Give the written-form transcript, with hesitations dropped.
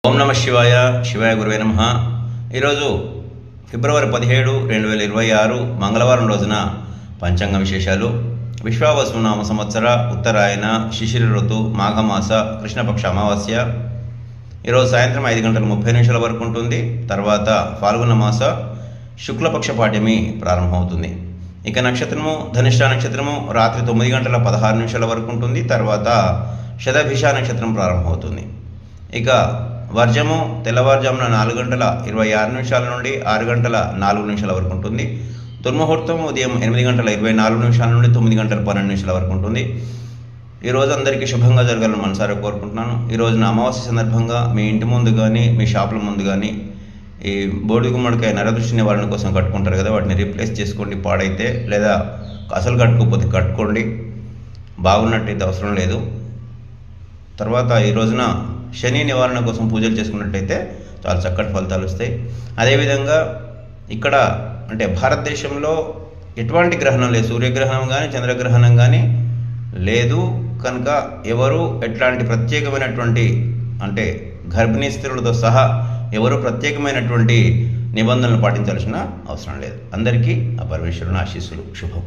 ఓం నమ శివాయ. శివాయ గురువే నమః. ఈరోజు ఫిబ్రవరి 17, 2026 మంగళవారం రోజున పంచాంగ విశేషాలు. విశ్వావసు నామ సంవత్సర ఉత్తరాయణ శిశిర ఋతు మాఘమాస కృష్ణపక్ష అమావాస్య. ఈరోజు సాయంత్రం 5:30 వరకు ఉంటుంది. తర్వాత ఫాల్గుణ మాస శుక్లపక్ష పాడ్యమి ప్రారంభమవుతుంది. ఇక నక్షత్రము ధనిష్ట నక్షత్రము రాత్రి 9:16 వరకు ఉంటుంది. తర్వాత శతభిష నక్షత్రం ప్రారంభమవుతుంది. ఇక వర్జము తెల్లవారుజామున 4:26 నుండి 6:04 వరకు ఉంటుంది. దుర్ముహూర్తం ఉదయం 8:24 నుండి 9:12 వరకు ఉంటుంది. ఈరోజు అందరికీ శుభంగా జరగాలని మనసారా కోరుకుంటున్నాను. ఈ రోజున అమావాస్య సందర్భంగా మీ ఇంటి ముందు కానీ మీ షాపుల ముందు కానీ ఈ బోడి గుమ్మడికాయ నరదృష్టి నివారణ కోసం కట్టుకుంటారు కదా, వాటిని రీప్లేస్ చేసుకోండి. పాడైతే లేదా అసలు కట్టుకోకపోతే కట్టుకోండి, బాగున్నట్టయితే అవసరం లేదు. తర్వాత ఈ రోజున శని నివారణ కోసం పూజలు చేసుకున్నట్టయితే చాలా చక్కటి ఫలితాలు వస్తాయి. అదేవిధంగా ఇక్కడ అంటే భారతదేశంలో ఎటువంటి గ్రహణం లేదు, సూర్యగ్రహణం కానీ చంద్రగ్రహణం కానీ లేదు కనుక ఎవరు ఎట్లాంటి ప్రత్యేకమైనటువంటి అంటే గర్భిణీ స్త్రీలతో సహా ఎవరు ప్రత్యేకమైనటువంటి నిబంధనలు పాటించాల్సిన అవసరం లేదు. అందరికీ ఆ పరమేశ్వరుని ఆశీస్సులు. శుభం.